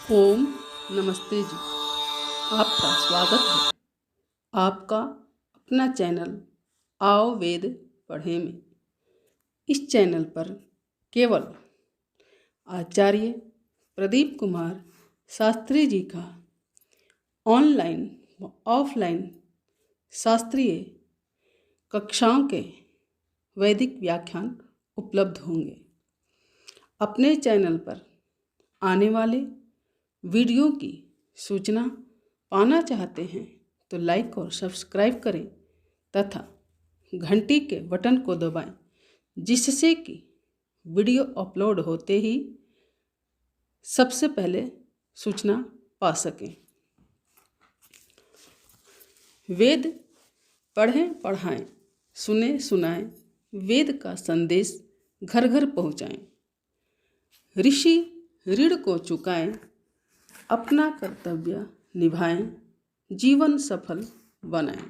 ओम नमस्ते जी। आपका स्वागत है आपका अपना चैनल आओ वेद पढ़े में। इस चैनल पर केवल आचार्य प्रदीप कुमार शास्त्री जी का ऑनलाइन व ऑफलाइन शास्त्रीय कक्षाओं के वैदिक व्याख्यान उपलब्ध होंगे। अपने चैनल पर आने वाले वीडियो की सूचना पाना चाहते हैं तो लाइक और सब्सक्राइब करें तथा घंटी के बटन को दबाएं, जिससे कि वीडियो अपलोड होते ही सबसे पहले सूचना पा सकें। वेद पढ़ें पढ़ाएं, सुने सुनाएं, वेद का संदेश घर घर पहुंचाएं। ऋषि ऋण को चुकाएं, अपना कर्तव्य निभाएं, जीवन सफल बनाएं।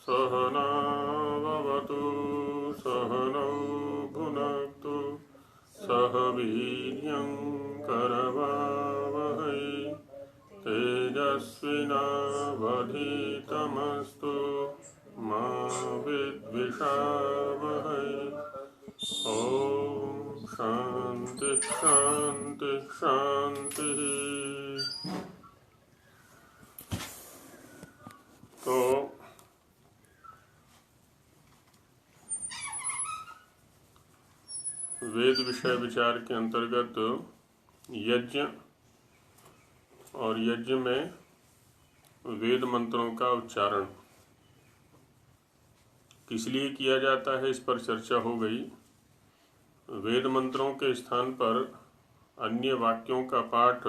सहनावतु सहनौ भुनक्तु सह वीर्यं करवावहै तेजस्विनावधीतमस्तु मा विद्विषावहै। ॐ शान्ति शान्ति शान्तिः। तो वेद विषय विचार के अंतर्गत यज्ञ और यज्ञ में वेद मंत्रों का उच्चारण किस लिए किया जाता है, इस पर चर्चा हो गई। वेद मंत्रों के स्थान पर अन्य वाक्यों का पाठ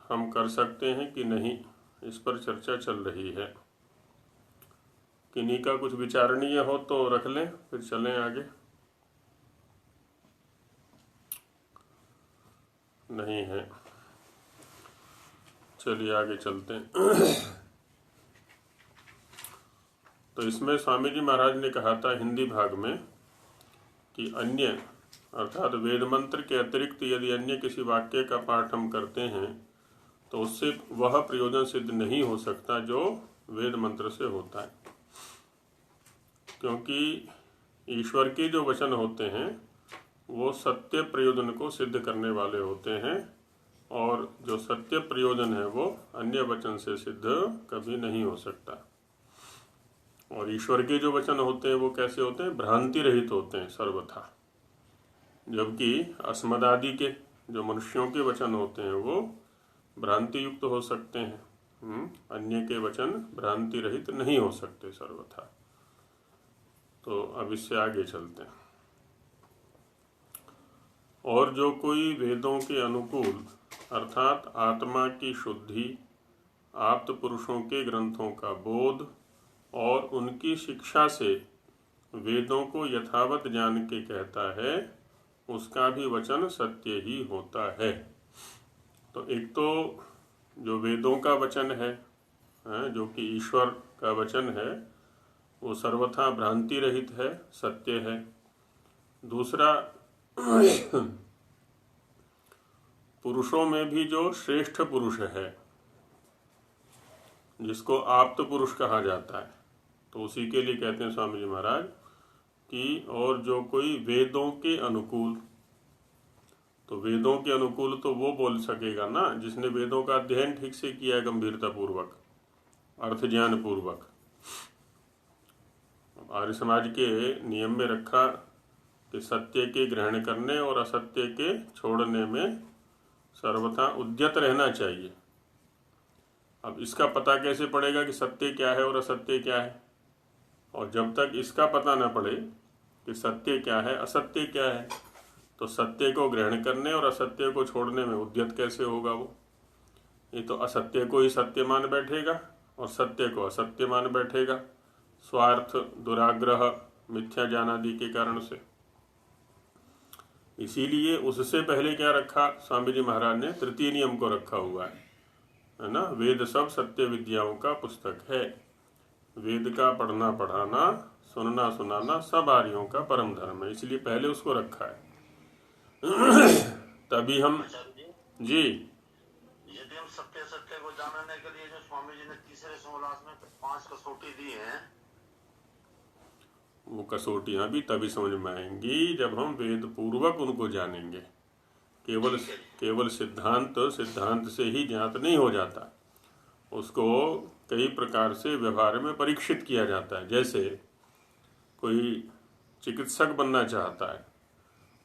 हम कर सकते हैं कि नहीं, इस पर चर्चा चल रही है। किन्हीं का कुछ विचारणीय हो तो रख लें, फिर चलें आगे। नहीं है, चलिए आगे चलते हैं। तो इसमें स्वामी जी महाराज ने कहा था हिंदी भाग में कि अन्य अर्थात वेद मंत्र के अतिरिक्त यदि अन्य किसी वाक्य का पाठ हम करते हैं तो उससे वह प्रयोजन सिद्ध नहीं हो सकता जो वेद मंत्र से होता है, क्योंकि ईश्वर के जो वचन होते हैं वो सत्य प्रयोजन को सिद्ध करने वाले होते हैं, और जो सत्य प्रयोजन है वो अन्य वचन से सिद्ध कभी नहीं हो सकता। और ईश्वर के जो वचन होते हैं वो कैसे होते हैं? भ्रांति रहित होते हैं सर्वथा, जबकि अस्मदादि के जो मनुष्यों के वचन होते हैं वो भ्रांति युक्त हो सकते हैं। अन्य के वचन भ्रांति रहित नहीं हो सकते सर्वथा। तो अब इससे आगे चलते हैं। और जो कोई वेदों के अनुकूल अर्थात आत्मा की शुद्धि, आप्त पुरुषों के ग्रंथों का बोध और उनकी शिक्षा से वेदों को यथावत जान के कहता है, उसका भी वचन सत्य ही होता है। तो एक तो जो वेदों का वचन है, जो कि ईश्वर का वचन है, वो सर्वथा भ्रांति रहित है, सत्य है। दूसरा, पुरुषों में भी जो श्रेष्ठ पुरुष है जिसको आप्त पुरुष कहा जाता है, तो उसी के लिए कहते हैं स्वामी जी महाराज कि और जो कोई वेदों के अनुकूल, तो वेदों के अनुकूल तो वो बोल सकेगा ना जिसने वेदों का अध्ययन ठीक से किया है, गंभीरता पूर्वक, अर्थ ज्ञान पूर्वक। आर्य समाज के नियम में रखा कि सत्य के ग्रहण करने और असत्य के छोड़ने में सर्वथा उद्यत रहना चाहिए। अब इसका पता कैसे पड़ेगा कि सत्य क्या है और असत्य क्या है? और जब तक इसका पता न पड़े कि सत्य क्या है असत्य क्या है, तो सत्य को ग्रहण करने और असत्य को छोड़ने में उद्यत कैसे होगा वो? ये तो असत्य को ही सत्य मान बैठेगा और सत्य को असत्य मान बैठेगा, स्वार्थ, दुराग्रह, मिथ्या ज्ञान आदि के कारण से। इसीलिए उससे पहले क्या रखा स्वामी जी महाराज ने, तृतीय नियम को रखा हुआ है ना। वेद सब सत्य विद्याओं का पुस्तक है। वेद का पढ़ना पढ़ाना, सुनना सुनाना सब आर्यों का परम धर्म है, इसलिए पहले उसको रखा है। तभी हम जी यदि हम सत्य सत्य को जानने के लिए जो स्वामी जी ने तीसरे सोलास में 5 कसौटी दी हैं, वो कसौटियां भी तभी समझ में आएंगी जब हम वेद पूर्वक उनको जानेंगे। केवल सिद्धांत से ही ज्ञात नहीं हो जाता, उसको कई प्रकार से व्यवहार में परीक्षित किया जाता है। जैसे कोई चिकित्सक बनना चाहता है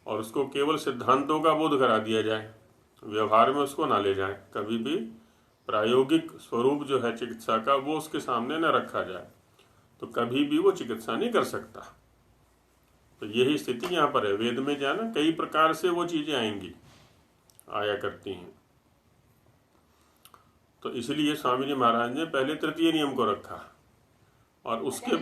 और उसको केवल सिद्धांतों का बोध करा दिया जाए, व्यवहार में उसको ना ले जाए, कभी भी प्रायोगिक स्वरूप जो है चिकित्सा का वो उसके सामने न रखा जाए, तो कभी भी वो चिकित्सा नहीं कर सकता। तो यही स्थिति यहाँ पर है। वेद में जाना कई प्रकार से वो चीजें आया करती हैं। तो इसलिए स्वामी जी महाराज ने पहले तृतीय नियम को रखा और उसके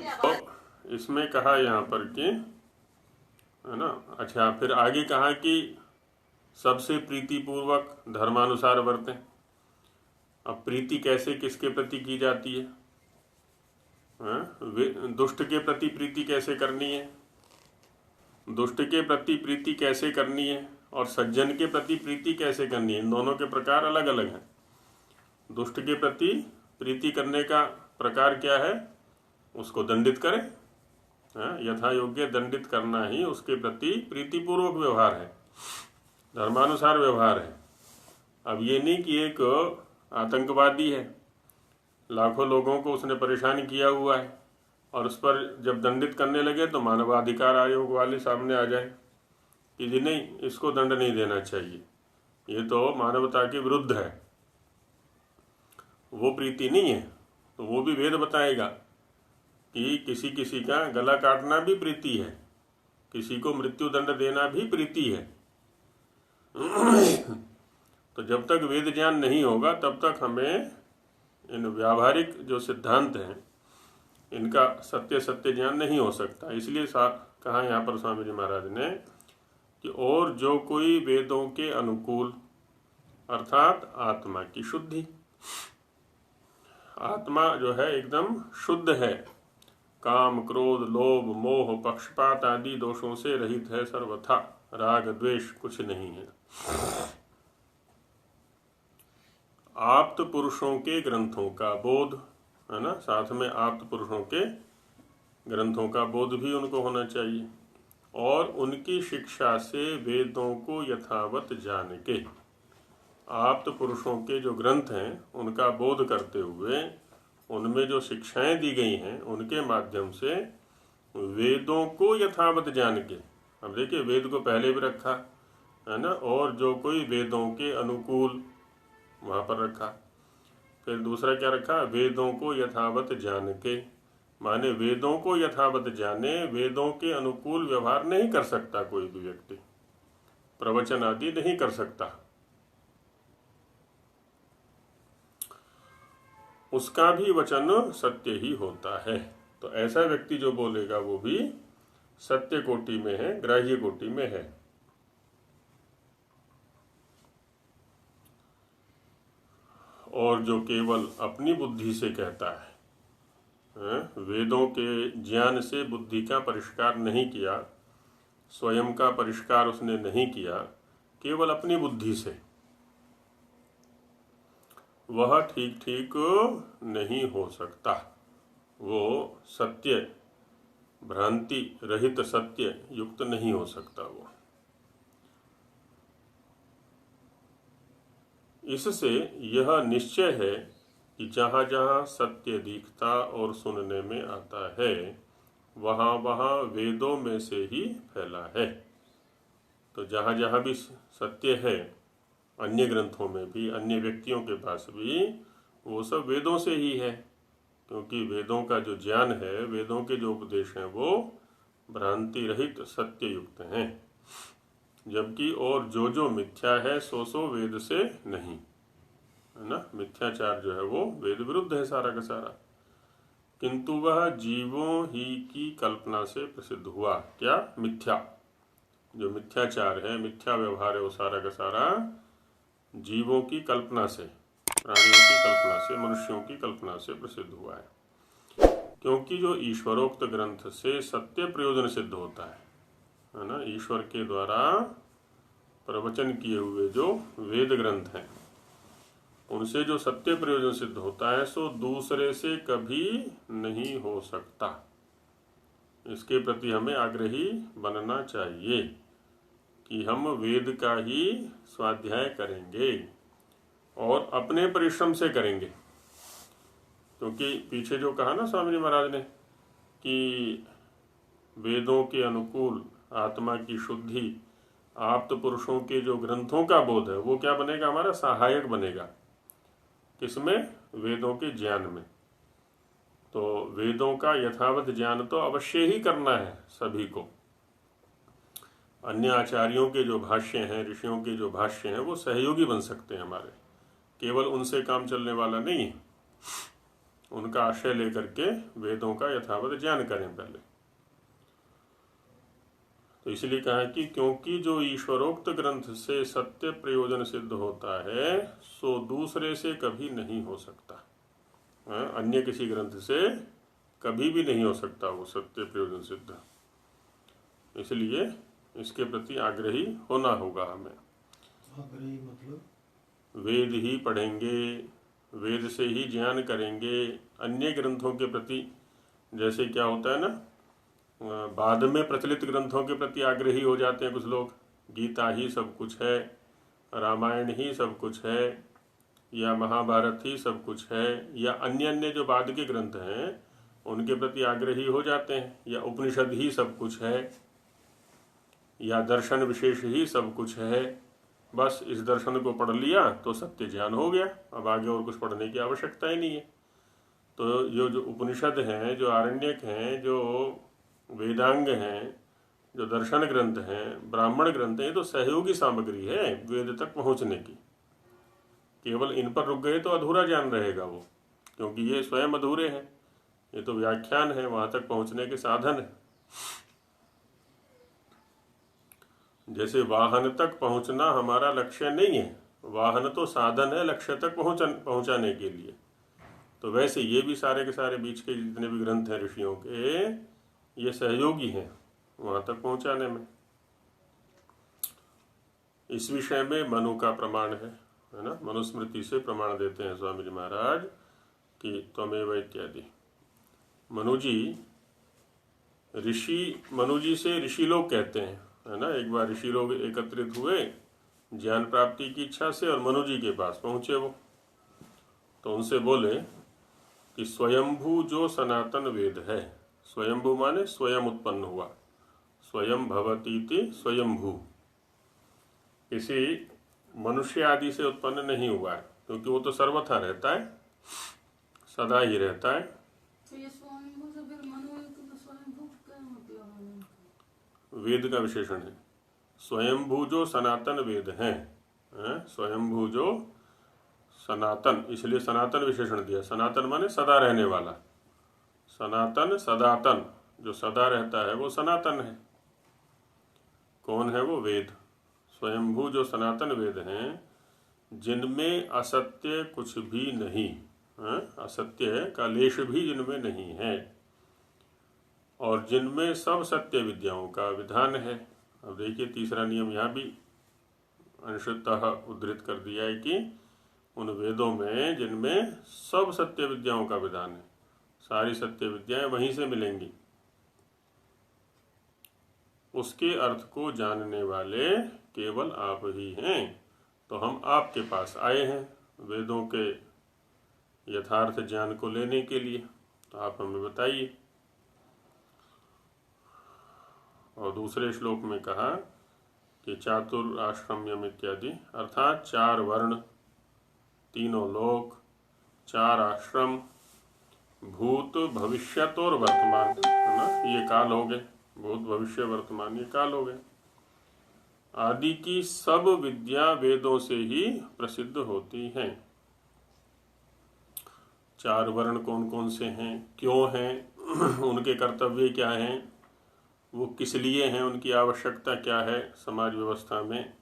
इसमें कहा यहाँ पर कि, है ना, अच्छा, फिर आगे कहा कि सबसे प्रीति पूर्वक धर्मानुसार वर्तें। अब प्रीति कैसे किसके प्रति की जाती है? दुष्ट के प्रति प्रीति कैसे करनी है, दुष्ट के प्रति प्रीति कैसे करनी है और सज्जन के प्रति प्रीति कैसे करनी है, इन दोनों के प्रकार अलग अलग हैं। दुष्ट के प्रति प्रीति करने का प्रकार क्या है? उसको दंडित करें, यथा योग्य दंडित करना ही उसके प्रति प्रीतिपूर्वक व्यवहार है, धर्मानुसार व्यवहार है। अब ये नहीं कि एक आतंकवादी है, लाखों लोगों को उसने परेशान किया हुआ है और उस पर जब दंडित करने लगे तो मानवाधिकार आयोग वाले सामने आ जाए कि जी नहीं, इसको दंड नहीं देना चाहिए, ये तो मानवता के विरुद्ध है। वो प्रीति नहीं है। तो वो भी वेद बताएगा कि किसी किसी का गला काटना भी प्रीति है, किसी को मृत्यु दंड देना भी प्रीति है। तो जब तक वेद ज्ञान नहीं होगा तब तक हमें इन व्यावहारिक जो सिद्धांत हैं इनका सत्य ज्ञान नहीं हो सकता। इसलिए कहा यहाँ पर स्वामी जी महाराज ने कि और जो कोई वेदों के अनुकूल, अर्थात आत्मा की शुद्धि, आत्मा जो है एकदम शुद्ध है, काम क्रोध लोभ मोह पक्षपात आदि दोषों से रहित है, सर्वथा राग द्वेष कुछ नहीं है। आप्त पुरुषों के ग्रंथों का बोध, है ना, साथ में आप्त पुरुषों के ग्रंथों का बोध भी उनको होना चाहिए और उनकी शिक्षा से वेदों को यथावत जान के, आप्त पुरुषों के जो ग्रंथ हैं उनका बोध करते हुए उनमें जो शिक्षाएं दी गई हैं उनके माध्यम से वेदों को यथावत जान के, अब देखिए वेद को पहले भी रखा है ना, और जो कोई वेदों के अनुकूल वहाँ पर रखा। फिर दूसरा क्या रखा? वेदों को यथावत जान के, माने वेदों को यथावत जाने, वेदों के अनुकूल व्यवहार नहीं कर सकता कोई भी व्यक्ति, प्रवचन आदि नहीं कर सकता, उसका भी वचन सत्य ही होता है। तो ऐसा व्यक्ति जो बोलेगा वो भी सत्य कोटि में है, ग्राह्य कोटि में है। और जो केवल अपनी बुद्धि से कहता है, वेदों के ज्ञान से बुद्धि का परिष्कार नहीं किया, स्वयं का परिष्कार उसने नहीं किया, केवल अपनी बुद्धि से, वह ठीक ठीक नहीं हो सकता। वो सत्य, भ्रांति रहित सत्य युक्त नहीं हो सकता। वो इससे यह निश्चय है कि जहाँ जहाँ सत्य दिखता और सुनने में आता है वहाँ वहाँ वेदों में से ही फैला है। तो जहाँ जहाँ भी सत्य है, अन्य ग्रंथों में भी, अन्य व्यक्तियों के पास भी, वो सब वेदों से ही है, क्योंकि वेदों का जो ज्ञान है, वेदों के जो उपदेश हैं वो भ्रांति रहित सत्य युक्त हैं। जबकि और जो मिथ्या है सो वेद से नहीं, है ना। मिथ्याचार जो है वो वेद विरुद्ध है सारा का सारा, किंतु वह जीवों ही की कल्पना से प्रसिद्ध हुआ। क्या? मिथ्या। जो मिथ्याचार है, मिथ्या व्यवहार है, वो सारा का सारा जीवों की कल्पना से, प्राणियों की कल्पना से, मनुष्यों की कल्पना से प्रसिद्ध हुआ है। क्योंकि जो ईश्वरोक्त ग्रंथ से सत्य प्रयोजन सिद्ध होता है ना, ईश्वर के द्वारा प्रवचन किए हुए जो वेद ग्रंथ हैं उनसे जो सत्य प्रयोजन सिद्ध होता है सो दूसरे से कभी नहीं हो सकता। इसके प्रति हमें आग्रही बनना चाहिए कि हम वेद का ही स्वाध्याय करेंगे और अपने परिश्रम से करेंगे। क्योंकि पीछे जो कहा ना स्वामी जी महाराज ने कि वेदों के अनुकूल आत्मा की शुद्धि, आप्त पुरुषों के जो ग्रंथों का बोध है वो क्या बनेगा, हमारा सहायक बनेगा। किसमें? वेदों के ज्ञान में। तो वेदों का यथावत ज्ञान तो अवश्य ही करना है सभी को। अन्य आचार्यों के जो भाष्य हैं, ऋषियों के जो भाष्य हैं, वो सहयोगी बन सकते हैं हमारे, केवल उनसे काम चलने वाला नहीं है। उनका आश्रय लेकर के वेदों का यथावत ज्ञान करें पहले। तो इसलिए कहा कि क्योंकि जो ईश्वरोक्त ग्रंथ से सत्य प्रयोजन सिद्ध होता है सो दूसरे से कभी नहीं हो सकता। अन्य किसी ग्रंथ से कभी भी नहीं हो सकता वो सत्य प्रयोजन सिद्ध। इसलिए इसके प्रति आग्रही होना होगा हमें। आग्रही मतलब वेद ही पढ़ेंगे, वेद से ही ज्ञान करेंगे। अन्य ग्रंथों के प्रति जैसे क्या होता है ना, बाद में प्रचलित ग्रंथों के प्रति आग्रही हो जाते हैं कुछ लोग। गीता ही सब कुछ है, रामायण ही सब कुछ है, या महाभारत ही सब कुछ है, या अन्य अन्य जो बाद के ग्रंथ हैं उनके प्रति आग्रही हो जाते हैं, या उपनिषद ही सब कुछ है, या दर्शन विशेष ही सब कुछ है। बस इस दर्शन को पढ़ लिया तो सत्य ज्ञान हो गया, अब आगे और कुछ पढ़ने की आवश्यकता ही नहीं है। तो जो उपनिषद हैं, जो आरण्यक हैं, जो वेदांग हैं, जो दर्शन ग्रंथ हैं, ब्राह्मण ग्रंथ हैं, ये तो सहयोगी सामग्री है वेद तक पहुंचने की। केवल इन पर रुक गए तो अधूरा ज्ञान रहेगा वो, क्योंकि ये स्वयं अधूरे हैं। ये तो व्याख्यान है, वहां तक पहुंचने के साधन है। जैसे वाहन तक पहुंचना हमारा लक्ष्य नहीं है, वाहन तो साधन है लक्ष्य तक पहुंचाने के लिए। तो वैसे ये भी सारे के सारे बीच के जितने भी ग्रंथ हैं ऋषियों के, ये सहयोगी हैं वहां तक पहुंचाने में। इस विषय में मनु का प्रमाण है ना। मनुस्मृति से प्रमाण देते हैं स्वामी जी महाराज कि त्वमेव इत्यादि। मनु जी से ऋषि लोग कहते हैं, है ना। एक बार ऋषि लोग एकत्रित हुए ज्ञान प्राप्ति की इच्छा से और मनु जी के पास पहुंचे वो। तो उनसे बोले कि स्वयंभू जो सनातन वेद है, स्वयंभू माने स्वयं उत्पन्न हुआ, स्वयं भवतीति स्वयंभू, किसी मनुष्य आदि से उत्पन्न नहीं हुआ है, क्योंकि वो तो सर्वथा रहता है, सदा ही रहता है। तो ये स्वयंभू से फिर मनु स्वयंभू क्या मतलब? वेद का विशेषण है स्वयंभू जो सनातन वेद हैं, स्वयंभू जो सनातन, इसलिए सनातन विशेषण दिया। सनातन माने सदा रहने वाला, सनातन सदातन, जो सदा रहता है वो सनातन है। कौन है वो? वेद। स्वयंभू जो सनातन वेद हैं जिनमें असत्य कुछ भी नहीं, असत्य का लेश भी जिनमें नहीं है, और जिनमें सब सत्य विद्याओं का विधान है। अब देखिए तीसरा नियम यहाँ भी अंशतः उद्धृत कर दिया है कि उन वेदों में जिनमें सब सत्य विद्याओं का विधान है, सारी सत्य विद्याएं वहीं से मिलेंगी। उसके अर्थ को जानने वाले केवल आप ही हैं। तो हम आपके पास आए हैं वेदों के यथार्थ ज्ञान को लेने के लिए, तो आप हमें बताइए। और दूसरे श्लोक में कहा कि चातुराश्रम्यम इत्यादि, अर्थात 4 वर्ण, तीनों लोक, 4 आश्रम, भूत भविष्यत और वर्तमान, है ना, ये काल हो गए। भूत भविष्य वर्तमान ये काल हो गए। आदि की सब विद्या वेदों से ही प्रसिद्ध होती हैं। 4 वर्ण कौन कौन से हैं, क्यों हैं, उनके कर्तव्य क्या हैं, वो किस लिए हैं, उनकी आवश्यकता क्या है समाज व्यवस्था में,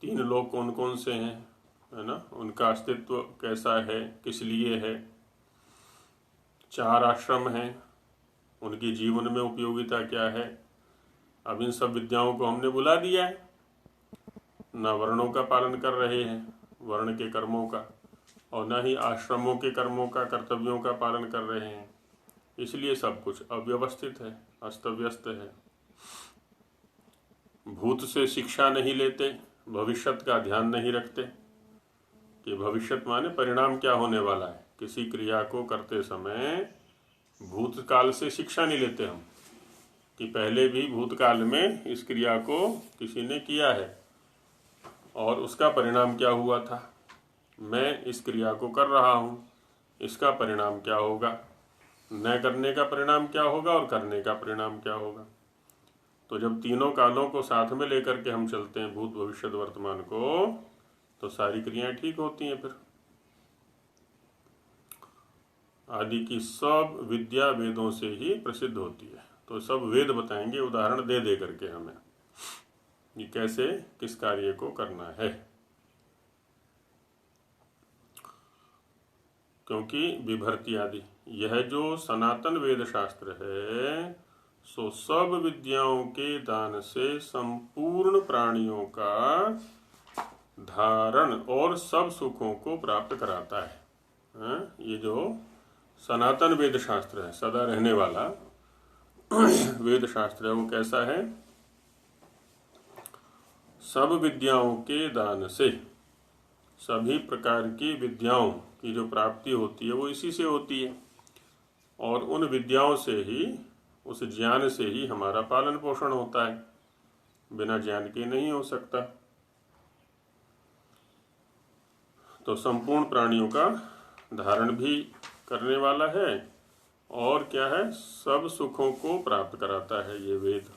3 लोग कौन कौन से हैं, है ना, उनका अस्तित्व कैसा है, किस लिए है। 4 आश्रम हैं, उनकी जीवन में उपयोगिता क्या है। अब इन सब विद्याओं को हमने बुला दिया है, न वर्णों का पालन कर रहे हैं, वर्ण के कर्मों का, और न ही आश्रमों के कर्मों का, कर्तव्यों का पालन कर रहे हैं। इसलिए सब कुछ अव्यवस्थित है, अस्त व्यस्त है। भूत से शिक्षा नहीं लेते, भविष्यत का ध्यान नहीं रखते कि भविष्यत माने परिणाम क्या होने वाला है। किसी क्रिया को करते समय भूतकाल से शिक्षा नहीं लेते हम कि पहले भी भूतकाल में इस क्रिया को किसी ने किया है और उसका परिणाम क्या हुआ था। मैं इस क्रिया को कर रहा हूँ, इसका परिणाम क्या होगा, न करने का परिणाम क्या होगा और करने का परिणाम क्या होगा। तो जब तीनों कालों को साथ में लेकर के हम चलते हैं, भूत भविष्य वर्तमान को, तो सारी क्रियाएं ठीक होती हैं। फिर आदि की सब विद्या वेदों से ही प्रसिद्ध होती है। तो सब वेद बताएंगे उदाहरण दे दे करके हमें कि कैसे किस कार्य को करना है। क्योंकि विभर्ति आदि यह जो सनातन वेद शास्त्र है, सो सब विद्याओं के दान से संपूर्ण प्राणियों का धारण और सब सुखों को प्राप्त कराता है। ये जो सनातन वेद शास्त्र है, सदा रहने वाला वेद शास्त्र है, वो कैसा है। सब विद्याओं के दान से, सभी प्रकार की विद्याओं की जो प्राप्ति होती है वो इसी से होती है, और उन विद्याओं से ही, उस ज्ञान से ही हमारा पालन पोषण होता है। बिना ज्ञान के नहीं हो सकता। तो संपूर्ण प्राणियों का धारण भी करने वाला है, और क्या है, सब सुखों को प्राप्त कराता है ये वेद।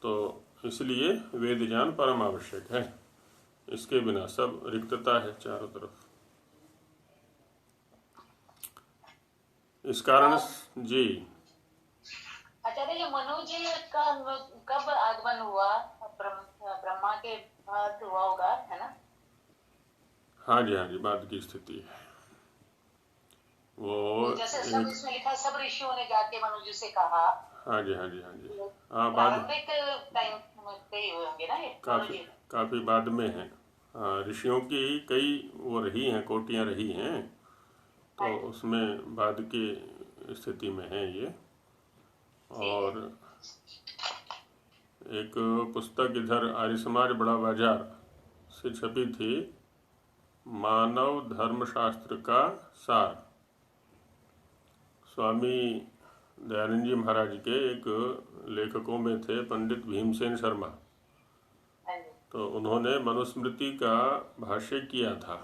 तो इसलिए वेद ज्ञान परम आवश्यक है, इसके बिना सब रिक्तता है चारों तरफ। इस कारण जी। आचार्य जी, मनु जी का कब आगमन हुआ? ब्रह्मा के बाद हुआ होगा, है ना? हाँ जी, हाँ जी, बाद की स्थिति है वो। जैसे सब इसमें लिखा, सब ऋषियों ने जाके मनु जी से कहा। हाँ जी, हाँ जी, हाँ जी, हाँ, बाद टाइम पे ही हुए होंगे ना ये? काफी बाद में है। हाँ, ऋषियों की कई वो रही हैं, कोटियां रही हैं, तो उसमें बाद की स्थिति में है ये। और एक पुस्तक इधर आर्य समाज बड़ा बाजार से छपी थी, मानव धर्मशास्त्र का सार, स्वामी दयानंद जी महाराज के एक लेखकों में थे, पंडित भीमसेन शर्मा। तो उन्होंने मनुस्मृति का भाष्य किया था।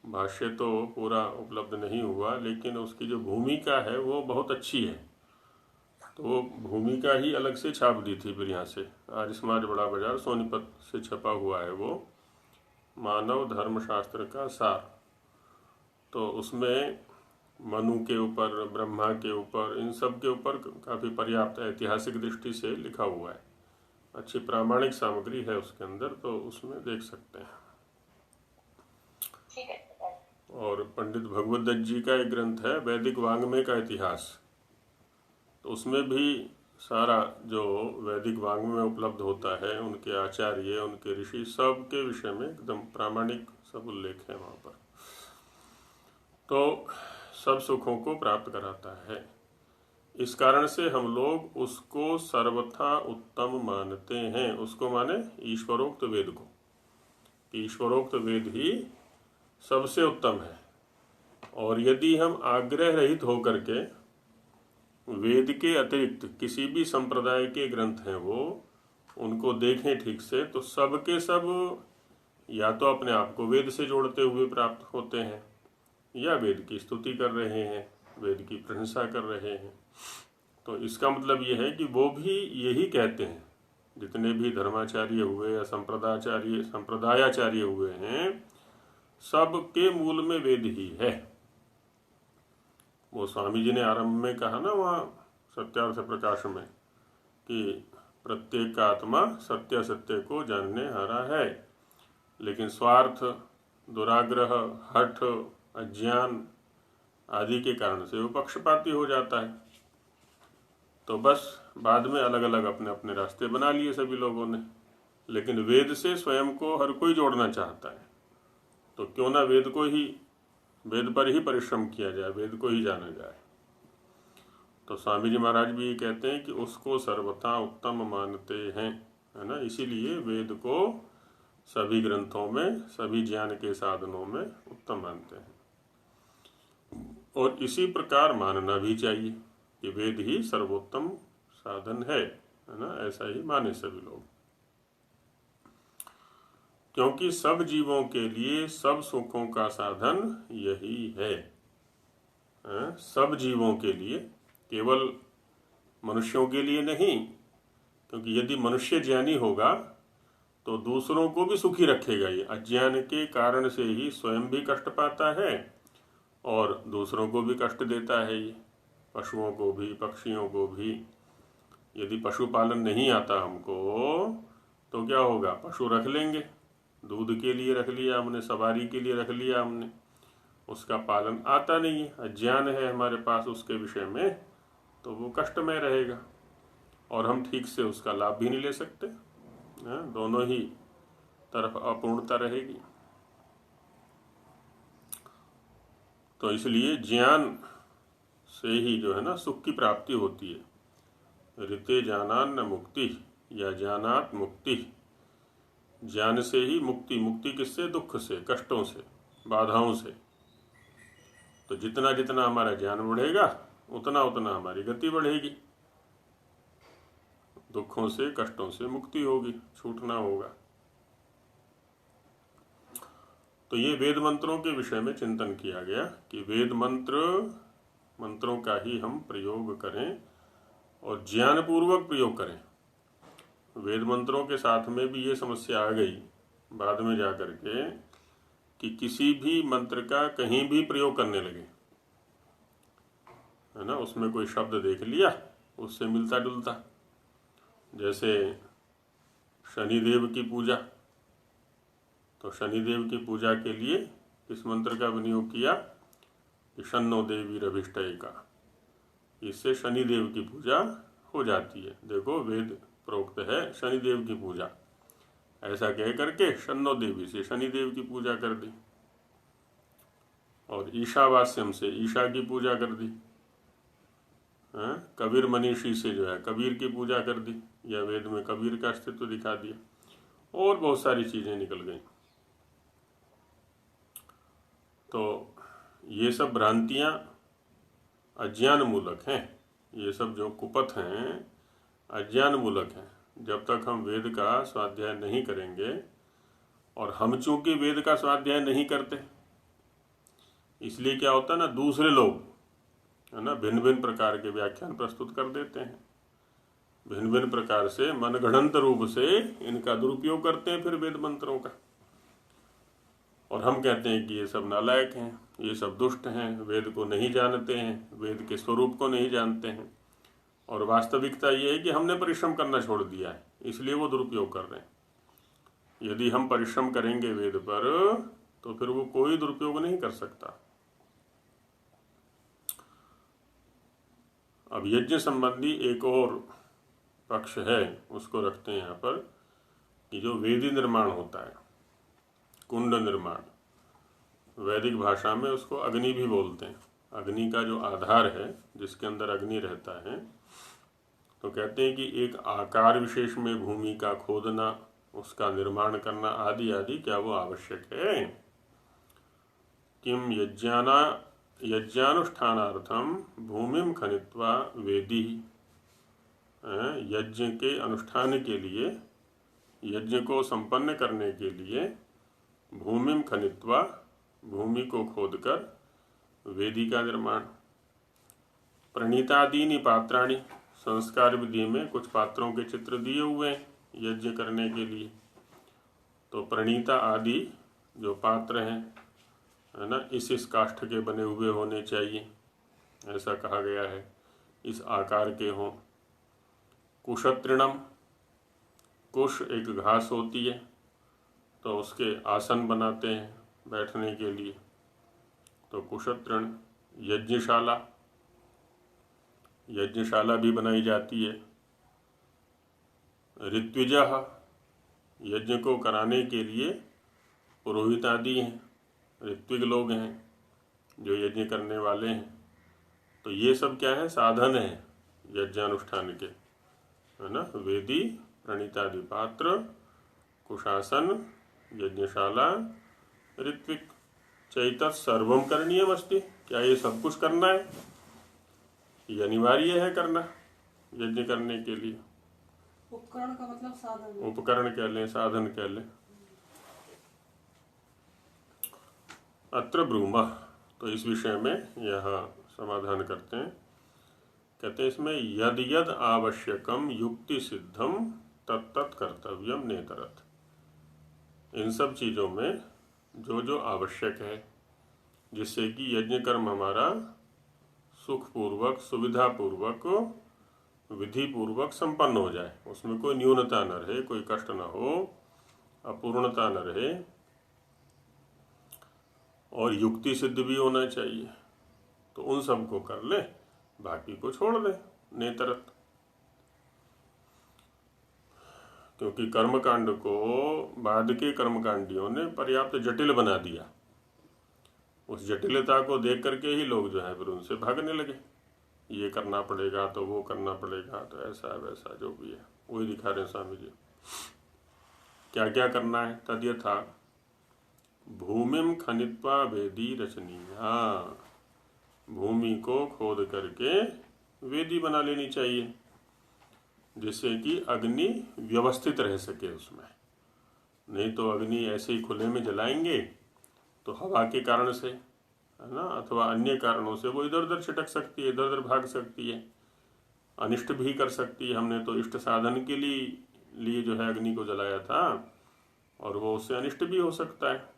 भाष्य तो पूरा उपलब्ध नहीं हुआ, लेकिन उसकी जो भूमिका है वो बहुत अच्छी है। तो वो भूमिका ही अलग से छाप दी थी फिर यहाँ से, आर्य समाज बड़ा बाजार सोनीपत से छपा हुआ है वो, मानव धर्मशास्त्र का सार। तो उसमें मनु के ऊपर, ब्रह्मा के ऊपर, इन सब के ऊपर काफ़ी पर्याप्त ऐतिहासिक दृष्टि से लिखा हुआ है। अच्छी प्रामाणिक सामग्री है उसके अंदर, तो उसमें देख सकते हैं। ठीक है। और पंडित भगवत दत्त जी का एक ग्रंथ है, वैदिक वाङ्मय का इतिहास। तो उसमें भी सारा जो वैदिक वाङ्मय में उपलब्ध होता है, उनके आचार्य, उनके ऋषि, सब के विषय में एकदम प्रामाणिक सब उल्लेख है वहाँ पर। तो सब सुखों को प्राप्त कराता है। इस कारण से हम लोग उसको सर्वथा उत्तम मानते हैं। उसको माने ईश्वरोक्त वेद को, ईश्वरोक्त वेद ही सबसे उत्तम है। और यदि हम आग्रह रहित होकर के वेद के अतिरिक्त किसी भी संप्रदाय के ग्रंथ हैं वो उनको देखें ठीक से, तो सब के सब या तो अपने आप को वेद से जोड़ते हुए प्राप्त होते हैं, या वेद की स्तुति कर रहे हैं, वेद की प्रशंसा कर रहे हैं। तो इसका मतलब ये है कि वो भी यही कहते हैं, जितने भी धर्माचार्य हुए या संप्रदायाचार्य हुए हैं, सब के मूल में वेद ही है। वो स्वामी जी ने आरंभ में कहा ना, वहाँ सत्यार्थ प्रकाश में कि प्रत्येक का आत्मा सत्य सत्य को जानने हारा है, लेकिन स्वार्थ, दुराग्रह, हठ, अज्ञान आदि के कारण से वो पक्षपाती हो जाता है। तो बस बाद में अलग अलग अपने अपने रास्ते बना लिए सभी लोगों ने। लेकिन वेद से स्वयं को हर कोई जोड़ना चाहता है, तो क्यों ना वेद पर ही परिश्रम किया जाए, वेद को ही जाना जाए। तो स्वामी जी महाराज भी ये कहते हैं कि उसको सर्वथा उत्तम मानते हैं, है ना। इसीलिए वेद को सभी ग्रंथों में, सभी ज्ञान के साधनों में उत्तम मानते हैं। और इसी प्रकार मानना भी चाहिए कि वेद ही सर्वोत्तम साधन है ना। ऐसा ही माने सभी लोग, क्योंकि सब जीवों के लिए सब सुखों का साधन यही है। सब जीवों के लिए, केवल मनुष्यों के लिए नहीं, क्योंकि यदि मनुष्य ज्ञानी होगा तो दूसरों को भी सुखी रखेगा। ये अज्ञान के कारण से ही स्वयं भी कष्ट पाता है और दूसरों को भी कष्ट देता है। ये पशुओं को भी, पक्षियों को भी। यदि पशुपालन नहीं आता हमको तो क्या होगा, पशु रख लेंगे, दूध के लिए रख लिया हमने, सवारी के लिए रख लिया हमने, उसका पालन आता नहीं है, अज्ञान है हमारे पास उसके विषय में, तो वो कष्टमय रहेगा और हम ठीक से उसका लाभ भी नहीं ले सकते। दोनों ही तरफ अपूर्णता रहेगी। तो इसलिए ज्ञान से ही जो है ना सुख की प्राप्ति होती है। ऋते ज्ञानान न मुक्ति या ज्ञानात मुक्ति, ज्ञान से ही मुक्ति। मुक्ति किससे? दुख से, कष्टों से, बाधाओं से। तो जितना जितना हमारा ज्ञान बढ़ेगा उतना उतना हमारी गति बढ़ेगी, दुखों से, कष्टों से मुक्ति होगी, छूटना होगा। तो ये वेद मंत्रों के विषय में चिंतन किया गया कि वेद मंत्रों का ही हम प्रयोग करें और ज्ञान पूर्वक प्रयोग करें। वेद मंत्रों के साथ में भी ये समस्या आ गई बाद में जाकर के कि किसी भी मंत्र का कहीं भी प्रयोग करने लगे, है ना। उसमें कोई शब्द देख लिया उससे मिलता जुलता, जैसे शनिदेव की पूजा, तो शनिदेव की पूजा के लिए किस मंत्र का विनियोग किया कि शन्नो देवी रभिष्टयिका, इससे शनिदेव की पूजा हो जाती है। देखो वेद प्रोक्त है शनिदेव की पूजा, ऐसा कह करके शन्नो देवी से शनिदेव की पूजा कर दी और ईशावास्यम से ईशा की पूजा कर दी। कबीर मनीषी से जो है कबीर की पूजा कर दी, या वेद में कबीर का अस्तित्व दिखा दिया, और बहुत सारी चीजें निकल गई। तो ये सब भ्रांतियां अज्ञान मूलक हैं, ये सब जो कुपथ हैं अज्ञान मूलक हैं। जब तक हम वेद का स्वाध्याय नहीं करेंगे, और हम चूंकि वेद का स्वाध्याय नहीं करते इसलिए क्या होता है ना, दूसरे लोग है ना भिन्न भिन्न प्रकार के व्याख्यान प्रस्तुत कर देते हैं, भिन्न भिन्न प्रकार से मनगढ़ंत रूप से इनका दुरुपयोग करते हैं फिर वेद मंत्रों का। और हम कहते हैं कि ये सब नालायक हैं, ये सब दुष्ट हैं, वेद को नहीं जानते हैं, वेद के स्वरूप को नहीं जानते हैं। और वास्तविकता ये है कि हमने परिश्रम करना छोड़ दिया है, इसलिए वो दुरुपयोग कर रहे हैं। यदि हम परिश्रम करेंगे वेद पर तो फिर वो कोई दुरुपयोग नहीं कर सकता। अब यज्ञ संबंधी एक और पक्ष है, उसको रखते हैं यहाँ पर कि जो वेदी निर्माण होता है, कुंड निर्माण, वैदिक भाषा में उसको अग्नि भी बोलते हैं। अग्नि का जो आधार है, जिसके अंदर अग्नि रहता है, तो कहते हैं कि एक आकार विशेष में भूमि का खोदना, उसका निर्माण करना आदि आदि क्या वो आवश्यक है? किम यज्ञानुष्ठानार्थम भूमिम खनित्वा वेदी, यज्ञ के अनुष्ठान के लिए, यज्ञ को संपन्न करने के लिए भूमिम खनित्वा, भूमि को खोदकर वेदी का निर्माण। प्रणीतादीनि पात्राणि, संस्कार विधि में कुछ पात्रों के चित्र दिए हुए हैं यज्ञ करने के लिए। तो प्रणीता आदि जो पात्र हैं, है ना, इस काष्ठ के बने हुए होने चाहिए, ऐसा कहा गया है। इस आकार के हों। कुशतृणम, कुश एक घास होती है तो उसके आसन बनाते हैं बैठने के लिए, तो कुशतृण। यज्ञशाला, यज्ञशाला भी बनाई जाती है। ऋत्विजः, यज्ञ को कराने के लिए पुरोहित आदि हैं, ऋत्विक लोग हैं जो यज्ञ करने वाले हैं। तो ये सब क्या है? साधन है यज्ञानुष्ठान के, है ना। वेदी, प्रणीतादि पात्र, कुशासन, यज्ञशाला, ऋत्विक। चैतत सर्वम करणीयम अस्ति, क्या ये सब कुछ करना है? ये अनिवार्य है करना यज्ञ करने के लिए। उपकरण का मतलब साधन। उपकरण कह लें, साधन कह लें। अत्र ब्रूमः, तो इस विषय में यह समाधान करते हैं। कहते हैं इसमें यद यद आवश्यकम युक्ति सिद्धम तत्तत् कर्तव्यम नेतरत्। इन सब चीज़ों में जो जो आवश्यक है जिससे कि यज्ञ कर्म हमारा सुखपूर्वक, सुविधापूर्वक, विधिपूर्वक संपन्न हो जाए, उसमें कोई न्यूनता न रहे, कोई कष्ट न हो, अपूर्णता न रहे, और युक्ति सिद्ध भी होना चाहिए, तो उन सब को कर ले, बाकी को छोड़ दे नेतरत। क्योंकि कर्मकांड को बाद के कर्मकांडियों ने पर्याप्त जटिल बना दिया। उस जटिलता को देख करके ही लोग जो है फिर उनसे भागने लगे। ये करना पड़ेगा तो वो करना पड़ेगा, तो ऐसा वैसा जो भी है वही दिखा रहे हैं स्वामी जी। क्या क्या करना है? तद्यथा भूमिम खनित्वा वेदी रचनीया, भूमि को खोद करके वेदी बना लेनी चाहिए जिससे कि अग्नि व्यवस्थित रह सके उसमें। नहीं तो अग्नि ऐसे ही खुले में जलाएंगे तो हवा के कारण से, है ना, अथवा अन्य कारणों से वो इधर उधर छिटक सकती है, इधर उधर भाग सकती है, अनिष्ट भी कर सकती है। हमने तो इष्ट साधन के लिए जो है अग्नि को जलाया था, और वो उससे अनिष्ट भी हो सकता है।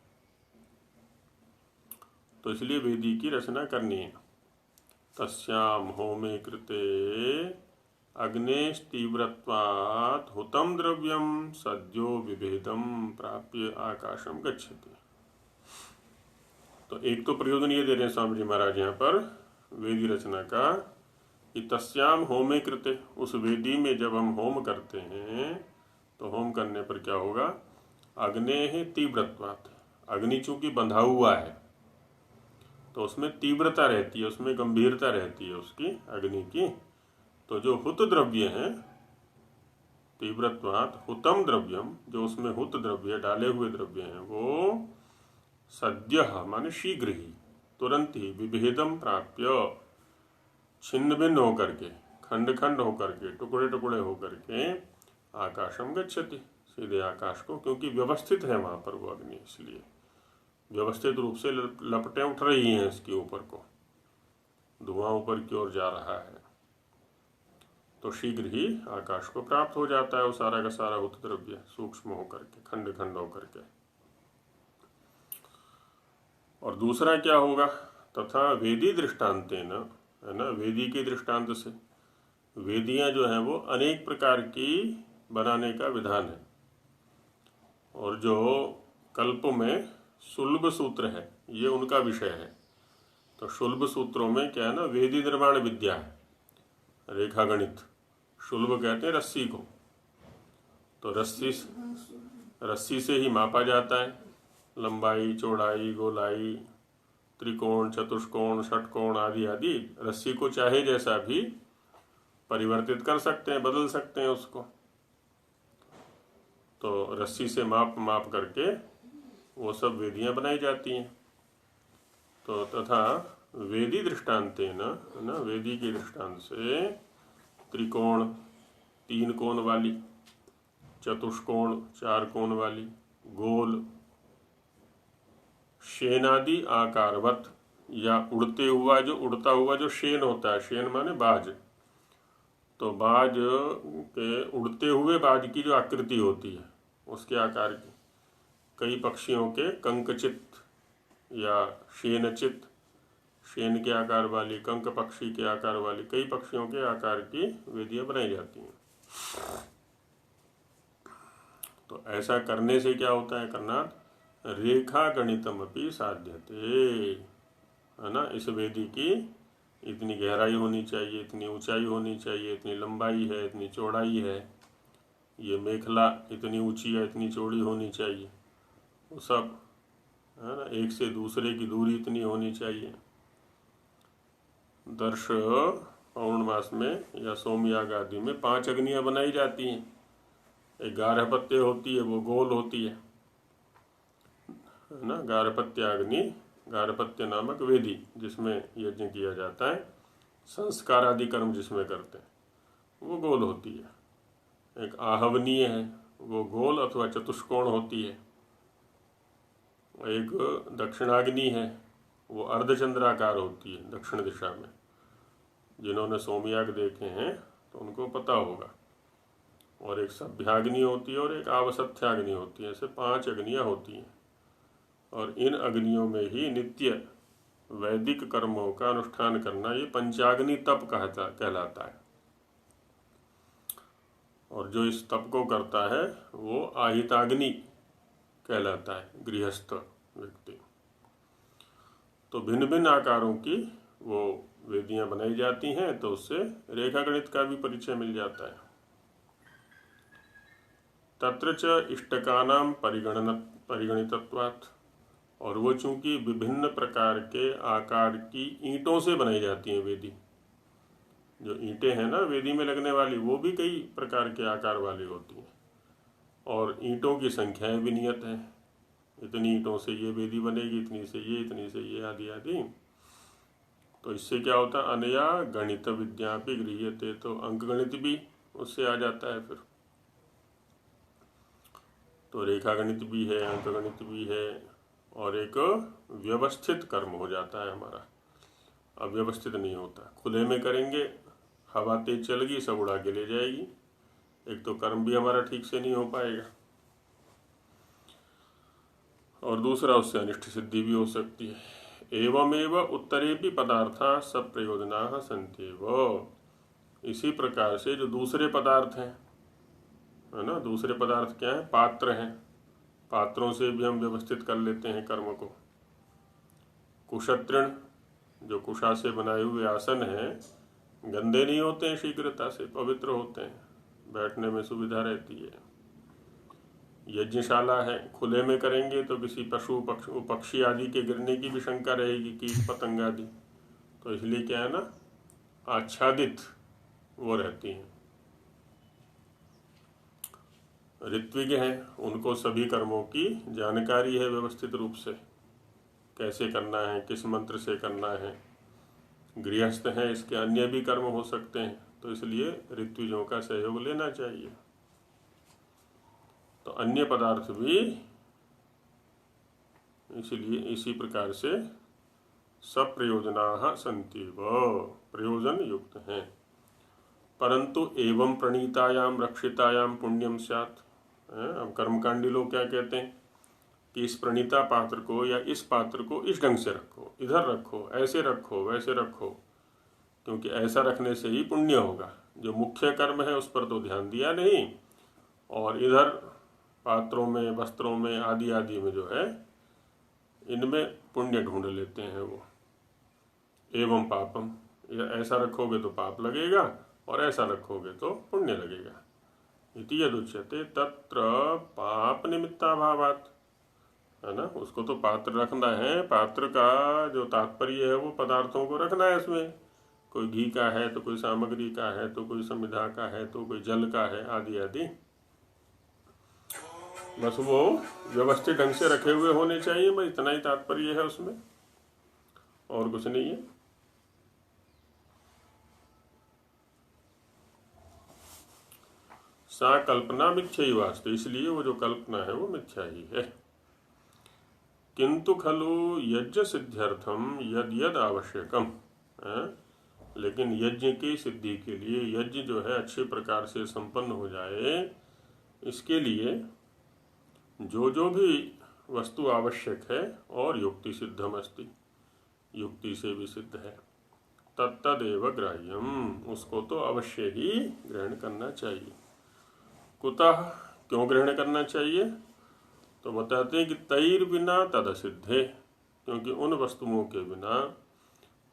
तो इसलिए वेदी की रचना करनी है। तस्याम होमे कृते अग्नेश तीव्रत्वात् हुतम द्रव्यम सद्यो विभेदम प्राप्य आकाशम गच्छति। तो एक तो प्रयोजन ये दे रहे हैं स्वामी जी महाराज यहाँ पर वेदी रचना का, कि तस्याम होमे कृते, उस वेदी में जब हम होम करते हैं तो होम करने पर क्या होगा? अग्ने तीव्रत्वात्, अग्नि चूंकि बंधा हुआ है तो उसमें तीव्रता रहती है, उसमें गंभीरता रहती है उसकी, अग्नि की। तो जो हुत द्रव्य है, तीव्रत्वात् हुतम द्रव्यम, जो उसमें हुत द्रव्य डाले हुए द्रव्य हैं, वो सद्यः माने शीघ्र ही, तुरंत ही, विभेदम प्राप्य, छिन्न भिन्न होकर के, खंड खंड होकर के, टुकड़े टुकड़े होकर के आकाशम गच्छति, सीधे आकाश को, क्योंकि व्यवस्थित है वहां पर वो अग्नि, इसलिए व्यवस्थित रूप से लपटें उठ रही हैं इसके ऊपर को, धुआं ऊपर की ओर जा रहा है, तो शीघ्र ही आकाश को प्राप्त हो जाता है वो सारा का सारा हुत द्रव्य सूक्ष्म होकर के, खंड खंड होकर के। और दूसरा क्या होगा? तथा वेदी दृष्टांतेन, है ना, वेदी के दृष्टांत से, वेदियां जो हैं वो अनेक प्रकार की बनाने का विधान है। और जो कल्प में सुलभ सूत्र है ये उनका विषय है। तो शुल्भ सूत्रों में क्या है ना, वेदी निर्माण विद्या है, रेखा गणित। शुल्भ कहते हैं रस्सी को, तो रस्सी से ही मापा जाता है, लंबाई, चौड़ाई, गोलाई, त्रिकोण, चतुष्कोण, षटकोण आदि आदि। रस्सी को चाहे जैसा भी परिवर्तित कर सकते हैं, बदल सकते हैं उसको। तो रस्सी से माप करके वो सब वेदियां बनाई जाती हैं। तो तथा वेदी दृष्टांतेन, ना, वेदी के दृष्टांत से त्रिकोण 3 कोण वाली, चतुष्कोण 4 कोण वाली, गोल, शेनादि आकारवत, या उड़ता हुआ जो शेन होता है, शेन माने बाज, तो बाज के उड़ते हुए बाज की जो आकृति होती है उसके आकार की, कई पक्षियों के कंकचित या शेनचित, शेन के आकार वाली, कंक पक्षी के आकार वाली, कई पक्षियों के आकार की वेदियां बनाई जाती हैं। तो ऐसा करने से क्या होता है कर्नाथ, रेखा गणितम अपनी साध्यते, है ना। इस वेदी की इतनी गहराई होनी चाहिए, इतनी ऊंचाई होनी चाहिए, इतनी लंबाई है, इतनी चौड़ाई है, ये मेखला इतनी ऊंची है, इतनी चौड़ी होनी चाहिए, वो सब, है ना। एक से दूसरे की दूरी इतनी होनी चाहिए। दर्श पौर्णमास में या सोमयाग आदि में 5 अग्नियां बनाई जाती हैं। एक गार्हपत्य होती है, वो गोल होती है ना। गार्हपत्याग्नि, गार्हपत्य नामक वेदी जिसमें यज्ञ किया जाता है, संस्कार आदि कर्म जिसमें करते हैं, वो गोल होती है। एक आहवनीय है, वो गोल अथवा चतुष्कोण होती है। एक दक्षिणाग्नि है, वो अर्धचंद्राकार होती है दक्षिण दिशा में। जिन्होंने सोमयाग देखे हैं तो उनको पता होगा। और एक सभ्याग्नि होती है और एक आवसथ्याग्नि होती है। ऐसे 5 अग्नियां होती हैं और इन अग्नियों में ही नित्य वैदिक कर्मों का अनुष्ठान करना ये पंचाग्नि तप कहलाता है। और जो इस तप को करता है वो आहिताग्नि कहलाता है, गृहस्थ व्यक्ति। तो भिन्न भिन्न आकारों की वो वेदियां बनाई जाती हैं, तो उससे रेखा गणित का भी परिचय मिल जाता है। तत्र च इष्टकानां परिगणितत्वात्, और वो चूंकि विभिन्न प्रकार के आकार की ईंटों से बनाई जाती हैं वेदी। जो ईंटें हैं ना वेदी में लगने वाली, वो भी कई प्रकार के आकार वाली होती हैं और ईंटों की संख्याएं भी नियत हैं। इतनी ईंटों से ये वेदी बनेगी, इतनी से ये, इतनी से ये, आदि आदि। तो इससे क्या होता है, अनया गणित विद्या भी गृह्यते, तो अंक गणित भी उससे आ जाता है फिर। तो रेखा गणित भी है, अंक गणित भी है, और एक व्यवस्थित कर्म हो जाता है हमारा। अव्यवस्थित नहीं होता। खुले में करेंगे, हवा तेज चलेगी, सब उड़ा के ले जाएगी। एक तो कर्म भी हमारा ठीक से नहीं हो पाएगा, और दूसरा उससे अनिष्ट सिद्धि भी हो सकती है। एवमेव उत्तरे भी पदार्था सब प्रयोजना संत्येव। इसी प्रकार से जो दूसरे पदार्थ हैं, है ना, दूसरे पदार्थ क्या है, पात्र हैं। पात्रों से भी हम व्यवस्थित कर लेते हैं कर्म को। कुशतृण, जो कुशा से बनाए हुए आसन हैं, गंदे नहीं होते हैं, शीघ्रता से पवित्र होते हैं, बैठने में सुविधा रहती है। यज्ञशाला है, खुले में करेंगे तो किसी पशु पक्षी आदि के गिरने की भी शंका रहेगी, कीट पतंग आदि। तो इसलिए क्या है ना, आच्छादित वो रहती हैं। ऋत्विज हैं, उनको सभी कर्मों की जानकारी है व्यवस्थित रूप से, कैसे करना है, किस मंत्र से करना है। गृहस्थ हैं, इसके अन्य भी कर्म हो सकते हैं, तो इसलिए ऋत्विजों का सहयोग लेना चाहिए। तो अन्य पदार्थ भी इसलिए इसी प्रकार से सब प्रयोजना संतीव, प्रयोजन युक्त हैं। परंतु एवं प्रणीतायाम रक्षितायाम पुण्यम स्यात्। अब कर्मकांडी लोग क्या कहते हैं कि इस प्रणीता पात्र को या इस पात्र को इस ढंग से रखो, इधर रखो, ऐसे रखो, वैसे रखो, क्योंकि ऐसा रखने से ही पुण्य होगा। जो मुख्य कर्म है उस पर तो ध्यान दिया नहीं, और इधर पात्रों में, वस्त्रों में, आदि आदि में जो है, इनमें पुण्य ढूंढ लेते हैं वो। एवं पापम, ऐसा रखोगे तो पाप लगेगा और ऐसा रखोगे तो पुण्य लगेगा। इति यदुच्यते तत्र पाप निमित्ताभावात्, है ना। उसको तो पात्र रखना है, पात्र का जो तात्पर्य है वो पदार्थों को रखना है इसमें। कोई घी का है तो कोई सामग्री का है, तो कोई समिधा का है, तो कोई जल का है, आदि आदि। बस वो व्यवस्थित ढंग से रखे हुए होने चाहिए, बस इतना ही तात्पर्य है उसमें, और कुछ नहीं है। सा कल्पना मिथ्या ही वास्तु, इसलिए वो जो कल्पना है वो मिथ्या ही है। किंतु खलु यज्ञ सिद्ध्यर्थम यद यद आवश्यकम, लेकिन यज्ञ की सिद्धि के लिए, यज्ञ जो है अच्छे प्रकार से संपन्न हो जाए, इसके लिए जो जो भी वस्तु आवश्यक है और युक्ति सिद्धम अस्ति, युक्ति से भी सिद्ध है। तत्तदेव ग्राह्यम, उसको तो अवश्य ही ग्रहण करना चाहिए। कुतः, क्यों ग्रहण करना चाहिए? तो बताते हैं कि तैर बिना तद सिद्धे, क्योंकि उन वस्तुओं के बिना,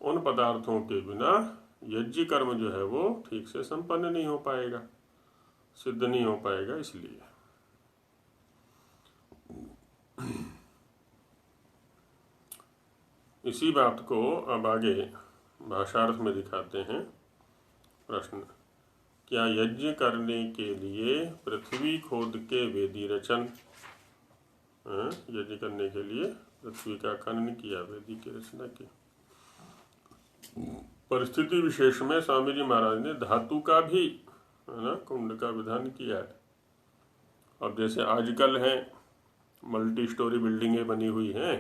उन पदार्थों के बिना यज्ञ कर्म जो है वो ठीक से संपन्न नहीं हो पाएगा, सिद्ध नहीं हो पाएगा। इसलिए इसी बात को अब आगे भाषार्थ में दिखाते हैं। प्रश्न, क्या यज्ञ करने के लिए पृथ्वी खोद के वेदी रचन, यज्ञ करने के लिए पृथ्वी का खनन किया, वेदी की रचना की। परिस्थिति विशेष में स्वामी जी महाराज ने धातु का भी, है ना, कुंड का विधान किया है। अब जैसे आजकल है मल्टी स्टोरी बिल्डिंगें बनी हुई हैं,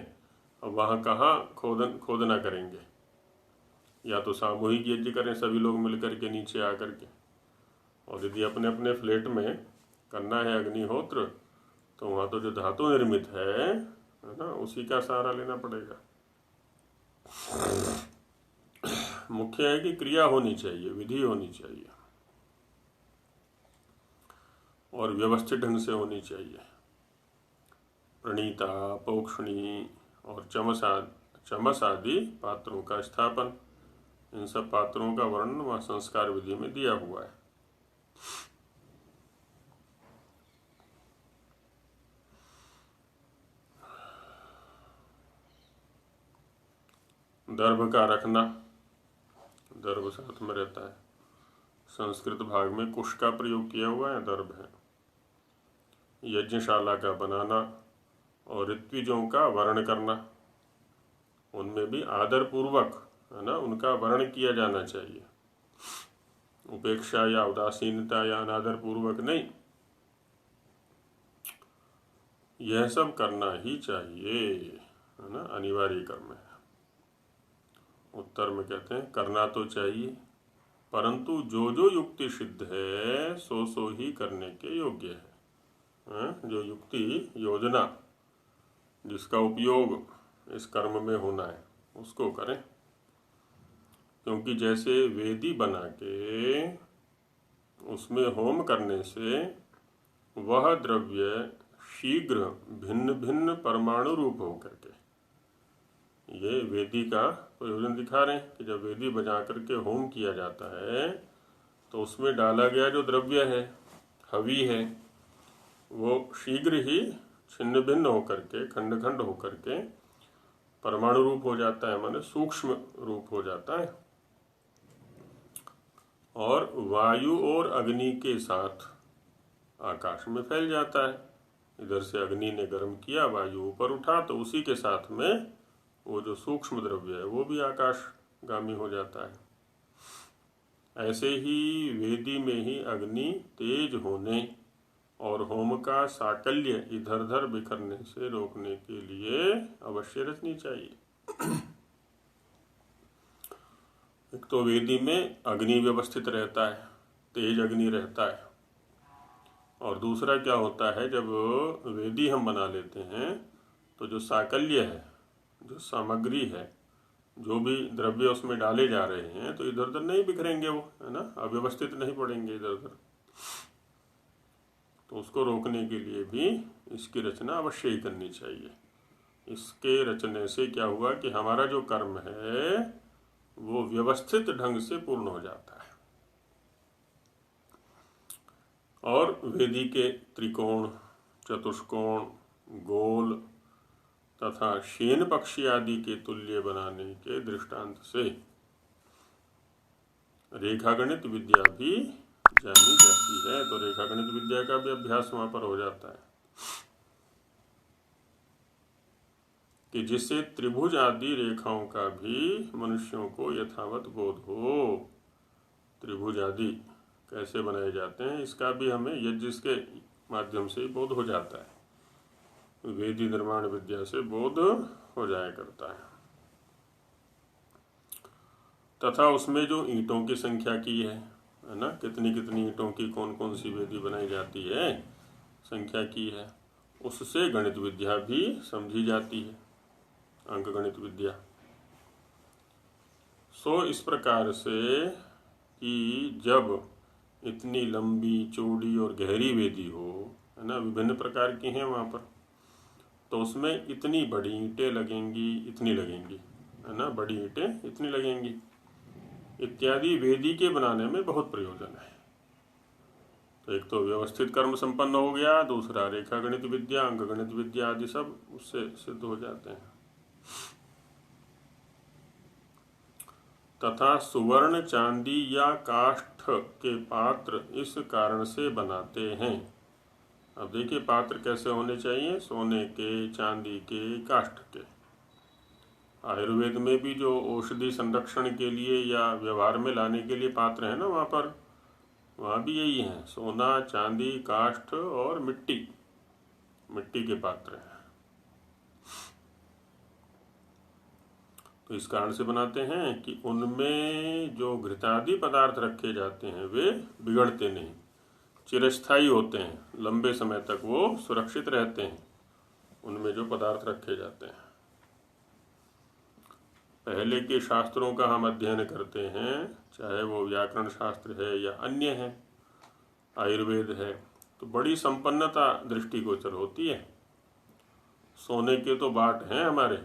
अब वहाँ कहाँ खोदना करेंगे, या तो सामूहिक यज्ञ करें सभी लोग मिलकर के नीचे आकर के, और यदि अपने अपने फ्लैट में करना है अग्निहोत्र तो वहाँ तो जो धातु निर्मित है ना, उसी का सहारा लेना पड़ेगा। मुख्य है कि क्रिया होनी चाहिए, विधि होनी चाहिए और व्यवस्थित ढंग से होनी चाहिए। प्रणीता, पोक्षणी और चमस आदि पात्रों का स्थापन, इन सब पात्रों का वर्णन वह संस्कार विधि में दिया हुआ है। दर्भ का रखना, दर्भ साथ में रहता है। संस्कृत भाग में कुश का प्रयोग किया हुआ है, दर्भ है। यज्ञशाला का बनाना और ऋत्विजों का वर्ण करना, उनमें भी आदर पूर्वक, है ना, उनका वर्ण किया जाना चाहिए। उपेक्षा या उदासीनता या अनादर पूर्वक नहीं, यह सब करना ही चाहिए, है ना, अनिवार्य कर्म है। उत्तर में कहते हैं करना तो चाहिए, परंतु जो जो युक्ति सिद्ध है सो सो ही करने के योग्य है। जो युक्ति, योजना जिसका उपयोग इस कर्म में होना है उसको करें। क्योंकि जैसे वेदी बना के उसमें होम करने से वह द्रव्य शीघ्र भिन्न भिन्न परमाणु रूप होकर के, ये वेदी का प्रयोजन दिखा रहे हैं कि जब वेदी बजा करके होम किया जाता है तो उसमें डाला गया जो द्रव्य है, हवि है, वो शीघ्र ही छिन्न भिन्न होकर के, खंड खंड होकर के परमाणु रूप हो जाता है, माने सूक्ष्म रूप हो जाता है, और वायु और अग्नि के साथ आकाश में फैल जाता है। इधर से अग्नि ने गर्म किया, वायु ऊपर उठा, तो उसी के साथ में वो जो सूक्ष्म द्रव्य है वो भी आकाशगामी हो जाता है। ऐसे ही वेदी में ही अग्नि तेज होने और होम का साकल्य इधर उधर बिखरने से रोकने के लिए अवश्य रचनी चाहिए। एक तो वेदी में अग्नि व्यवस्थित रहता है, तेज अग्नि रहता है, और दूसरा क्या होता है, जब वेदी हम बना लेते हैं तो जो साकल्य है, जो सामग्री है, जो भी द्रव्य उसमें डाले जा रहे हैं, तो इधर उधर नहीं बिखरेंगे वो, है ना, अव्यवस्थित नहीं पड़ेंगे इधर उधर। तो उसको रोकने के लिए भी इसकी रचना अवश्य ही करनी चाहिए। इसके रचने से क्या हुआ कि हमारा जो कर्म है वो व्यवस्थित ढंग से पूर्ण हो जाता है। और वेदी के त्रिकोण, चतुष्कोण, गोल तथा शेन पक्षी आदि के तुल्य बनाने के दृष्टांत से रेखागणित विद्या भी जानी जाती है, तो रेखागणित विद्या का भी अभ्यास वहां पर हो जाता है कि जिससे त्रिभुज आदि रेखाओं का भी मनुष्यों को यथावत बोध हो। त्रिभुज आदि कैसे बनाए जाते हैं इसका भी हमें यज्ञ के माध्यम से बोध हो जाता है, वेदी निर्माण विद्या से बोध हो जाया करता है। तथा उसमें जो ईंटों की संख्या की है ना, कितनी कितनी ईंटों की कौन कौन सी वेदी बनाई जाती है, संख्या की है, उससे गणित विद्या भी समझी जाती है, अंक गणित विद्या। सो इस प्रकार से कि जब इतनी लंबी चौड़ी और गहरी वेदी हो, है ना, विभिन्न प्रकार की हैं वहाँ पर, तो उसमें इतनी बड़ी ईंटें लगेंगी, इतनी लगेंगी, है ना, बड़ी ईंटें इतनी लगेंगी इत्यादि वेदी के बनाने में बहुत प्रयोजन है। तो एक तो व्यवस्थित कर्म संपन्न हो गया, दूसरा रेखा गणित विद्या, अंक गणित विद्या आदि सब उससे सिद्ध हो जाते हैं। तथा सुवर्ण, चांदी या काष्ठ के पात्र इस कारण से बनाते हैं। अब देखिए पात्र कैसे होने चाहिए, सोने के, चांदी के, काष्ठ के। आयुर्वेद में भी जो औषधि संरक्षण के लिए या व्यवहार में लाने के लिए पात्र है ना, वहाँ भी यही है, सोना, चांदी, काष्ठ और मिट्टी के पात्र हैं। तो इस कारण से बनाते हैं कि उनमें जो घृतादि पदार्थ रखे जाते हैं वे बिगड़ते नहीं, चिरस्थायी होते हैं, लंबे समय तक वो सुरक्षित रहते हैं उनमें जो पदार्थ रखे जाते हैं। पहले के शास्त्रों का हम अध्ययन करते हैं, चाहे वो व्याकरण शास्त्र है या अन्य है, आयुर्वेद है, तो बड़ी संपन्नता दृष्टिगोचर होती है। सोने के तो बाट हैं हमारे,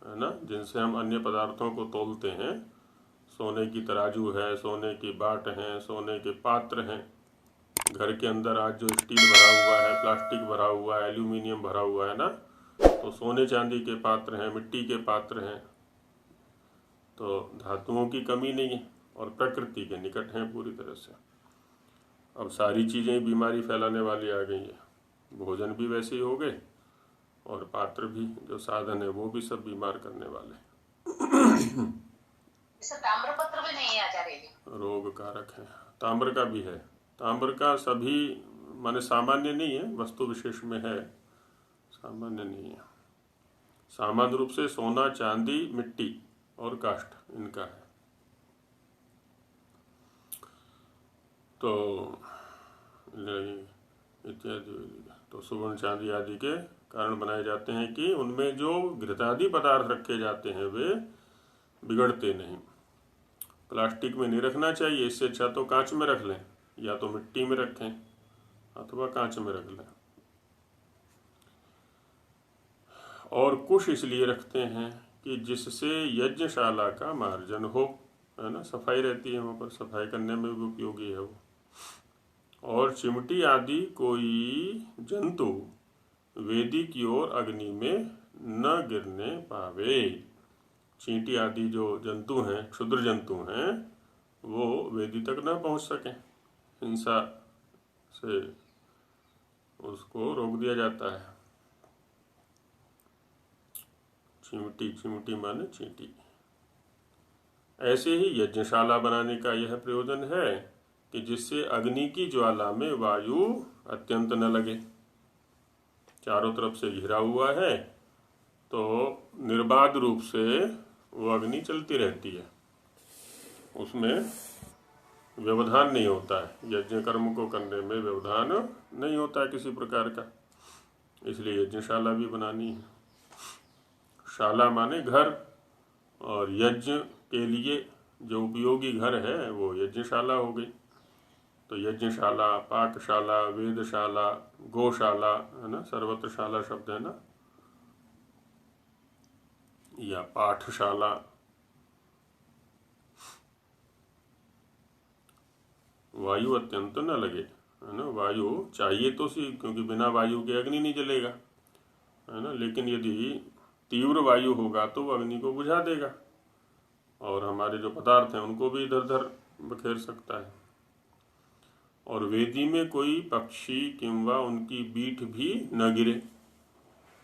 है ना, जिनसे हम अन्य पदार्थों को तोलते हैं। सोने की तराजू है, सोने की बाट हैं, सोने के पात्र हैं। घर के अंदर आज जो स्टील भरा हुआ है, प्लास्टिक भरा हुआ है, एल्यूमिनियम भरा हुआ है ना, तो सोने चांदी के पात्र हैं, मिट्टी के पात्र हैं। तो धातुओं की कमी नहीं है और प्रकृति के निकट हैं पूरी तरह से। अब सारी चीज़ें बीमारी फैलाने वाली आ गई है, भोजन भी वैसे ही हो गए और पात्र भी, जो साधन है वो भी सब बीमार करने वाले। ताम्रपत्र भी नहीं है आचार्य जी, रोग कारक है। ताम्र का भी है, ताम्र का सभी माने सामान्य नहीं है, वस्तु विशेष में है, सामान्य नहीं है। सामान्य रूप से सोना, चांदी, मिट्टी और काष्ठ इनका है। तो इत्यादि तो सुवर्ण, चांदी आदि के कारण बनाए जाते हैं कि उनमें जो घृतादि पदार्थ रखे जाते हैं वे बिगड़ते नहीं। प्लास्टिक में नहीं रखना चाहिए, इससे अच्छा तो कांच में रख लें, या तो मिट्टी में रखें अथवा कांच में रख लें। और कुश इसलिए रखते हैं कि जिससे यज्ञशाला का मार्जन हो, है ना, सफाई रहती है वहाँ पर, सफाई करने में भी उपयोगी है वो। और चिमटी आदि कोई जंतु वेदी की ओर अग्नि में न गिरने पावे। चींटी आदि जो जंतु हैं, क्षुद्र जंतु हैं, वो वेदी तक न पहुँच सकें, हिंसा से उसको रोक दिया जाता है। चिमटी माने चींटी। ऐसे ही यज्ञशाला बनाने का यह प्रयोजन है कि जिससे अग्नि की ज्वाला में वायु अत्यंत न लगे। चारों तरफ से घिरा हुआ है तो निर्बाध रूप से वो अग्नि चलती रहती है, उसमें व्यवधान नहीं होता है, यज्ञ कर्म को करने में व्यवधान नहीं होता है किसी प्रकार का, इसलिए यज्ञशाला भी बनानी है। शाला माने घर, और यज्ञ के लिए जो उपयोगी घर है वो यज्ञशाला हो गई। तो यज्ञशाला, पाकशाला, वेदशाला, गौशाला, है ना, सर्वत्र शाला शब्द है ना, या पाठशाला। वायु अत्यंत न लगे, है ना, वायु चाहिए तो सी, क्योंकि बिना वायु के अग्नि नहीं जलेगा, है ना, लेकिन यदि तीव्र वायु होगा तो वो अग्नि को बुझा देगा और हमारे जो पदार्थ हैं उनको भी इधर उधर बखेर सकता है। और वेदी में कोई पक्षी किंवा उनकी बीट भी न गिरे।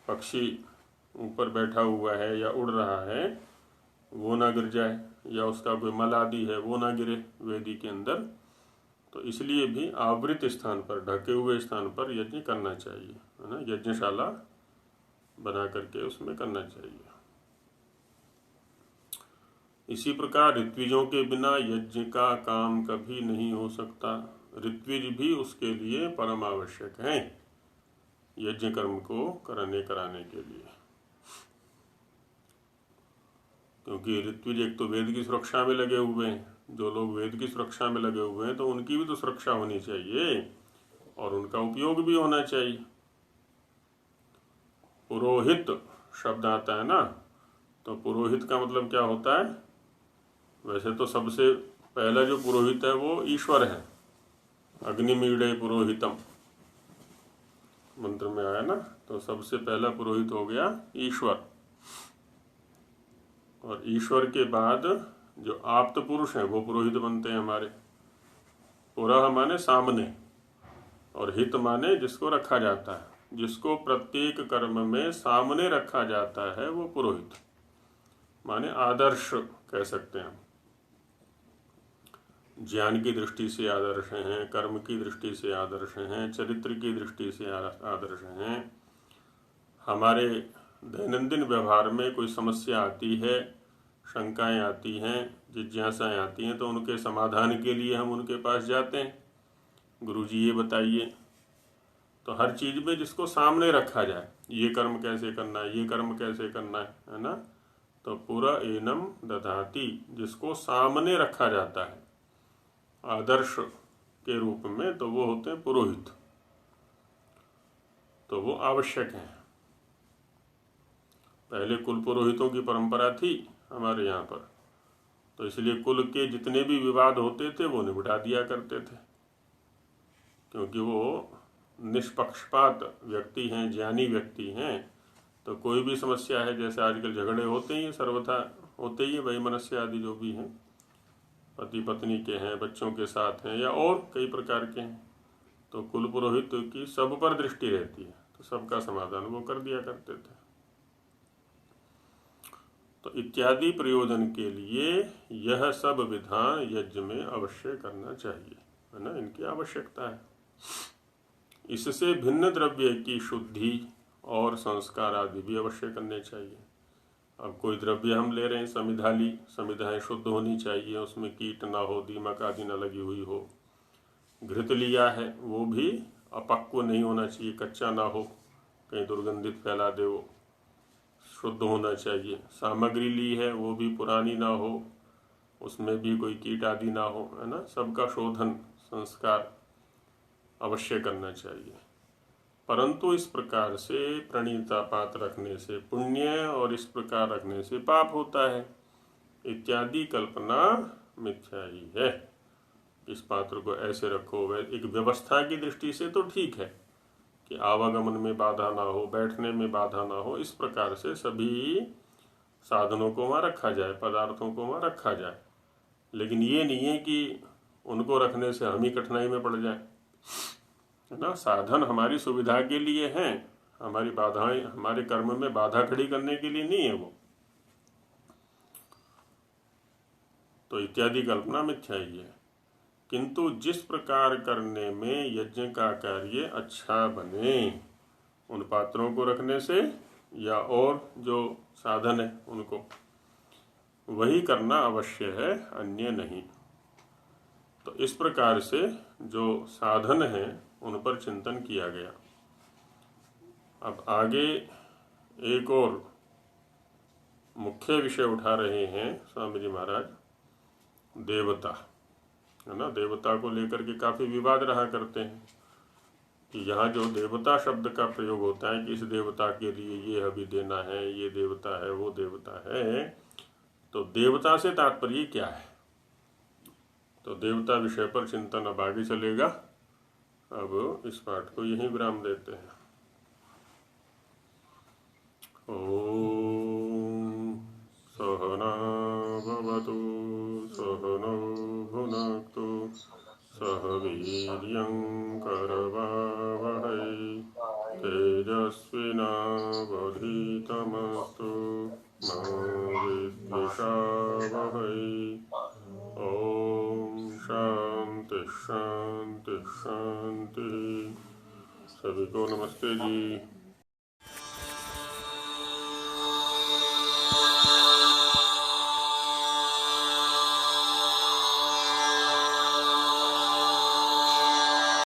पक्षी ऊपर बैठा हुआ है या उड़ रहा है वो ना गिर जाए, या उसका कोई मल आदि है वो ना गिरे वेदी के अंदर। तो इसलिए भी आवृत स्थान पर, ढके हुए स्थान पर यज्ञ करना चाहिए, है ना, यज्ञशाला बना करके उसमें करना चाहिए। इसी प्रकार ऋत्विजों के बिना यज्ञ का काम कभी नहीं हो सकता। ऋत्विज भी उसके लिए परम आवश्यक हैं, यज्ञ कर्म को कराने के लिए। क्योंकि ऋत्विज एक तो वेद की सुरक्षा में लगे हुए हैं, जो लोग वेद की सुरक्षा में लगे हुए हैं तो उनकी भी तो सुरक्षा होनी चाहिए और उनका उपयोग भी होना चाहिए। पुरोहित शब्द आता है ना, तो पुरोहित का मतलब क्या होता है? वैसे तो सबसे पहला जो पुरोहित है वो ईश्वर है। अग्निमीडे पुरोहितम मंत्र में आया ना, तो सबसे पहला पुरोहित हो गया ईश्वर। और ईश्वर के बाद जो आप्त पुरुष हैं वो पुरोहित बनते हैं हमारे। पुरः माने सामने और हित माने जिसको रखा जाता है, जिसको प्रत्येक कर्म में सामने रखा जाता है वो पुरोहित माने आदर्श कह सकते हैं। ज्ञान की दृष्टि से आदर्श हैं, कर्म की दृष्टि से आदर्श हैं, चरित्र की दृष्टि से आदर्श हैं। हमारे दैनंदिन व्यवहार में कोई समस्या आती है, शंकाएं आती हैं, जिज्ञासाएं आती हैं, तो उनके समाधान के लिए हम उनके पास जाते हैं, गुरुजी ये बताइए। तो हर चीज़ में जिसको सामने रखा जाए, ये कर्म कैसे करना है, ये कर्म कैसे करना है ना, तो पूरा एनम दधाती, जिसको सामने रखा जाता है आदर्श के रूप में, तो वो होते हैं पुरोहित। तो वो आवश्यक है। पहले कुल पुरोहितों की परंपरा थी हमारे यहाँ पर, तो इसलिए कुल के जितने भी विवाद होते थे वो निपटा दिया करते थे, क्योंकि वो निष्पक्षपात व्यक्ति हैं, ज्ञानी व्यक्ति हैं। तो कोई भी समस्या है, जैसे आजकल झगड़े होते ही हैं, सर्वथा होते ही हैं, वैमनस्य आदि जो भी हैं, पति पत्नी के हैं, बच्चों के साथ हैं, या और कई प्रकार के हैं, तो कुल पुरोहित की सब पर दृष्टि रहती है, तो सबका समाधान वो कर दिया करते थे। तो इत्यादि प्रयोजन के लिए यह सब विधान यज्ञ में अवश्य करना चाहिए, है ना, इनकी आवश्यकता है। इससे भिन्न द्रव्य की शुद्धि और संस्कार आदि भी अवश्य करने चाहिए। अब कोई द्रव्य हम ले रहे हैं, समिधाली, समिधाएं शुद्ध होनी चाहिए, उसमें कीट ना हो, दीमक आदि ना लगी हुई हो। घृत लिया है, वो भी अपक्व नहीं होना चाहिए, कच्चा ना हो, कहीं दुर्गंधित फैला दे, वो शुद्ध होना चाहिए। सामग्री ली है, वो भी पुरानी ना हो, उसमें भी कोई कीट आदि ना हो, है ना। सबका शोधन संस्कार अवश्य करना चाहिए। परंतु इस प्रकार से प्रणीता पात्र रखने से पुण्य और इस प्रकार रखने से पाप होता है, इत्यादि कल्पना मिथ्या ही है। इस पात्र को ऐसे रखो, एक व्यवस्था की दृष्टि से तो ठीक है कि आवागमन में बाधा ना हो, बैठने में बाधा ना हो, इस प्रकार से सभी साधनों को वहाँ रखा जाए, पदार्थों को वहाँ रखा जाए। लेकिन ये नहीं है कि उनको रखने से हम ही कठिनाई में पड़ जाए, है ना। साधन हमारी सुविधा के लिए हैं, हमारी बाधाएं, हमारे कर्म में बाधा खड़ी करने के लिए नहीं है वो। तो इत्यादि कल्पना मिथ्या ही है। किंतु जिस प्रकार करने में यज्ञ का कार्य अच्छा बने, उन पात्रों को रखने से या और जो साधन है उनको, वही करना अवश्य है, अन्य नहीं। तो इस प्रकार से जो साधन है उन पर चिंतन किया गया। अब आगे एक और मुख्य विषय उठा रहे हैं स्वामी जी महाराज, देवता, है ना। देवता को लेकर के काफी विवाद रहा करते हैं कि यहाँ जो देवता शब्द का प्रयोग होता है कि इस देवता के लिए ये अभी देना है, ये देवता है, वो देवता है, तो देवता से तात्पर्य क्या है। तो देवता विषय पर चिंतन अब आगे चलेगा। अब इस पाठ को यहीं विराम देते हैं। ओम सहना भवतु सहनौ भुनक्तु सह वीर्यं करवावहै तेजस्विनावधीतमस्तु मा विद्विषावहै। ओम शांति शांति शांति। सभी को नमस्ते जी।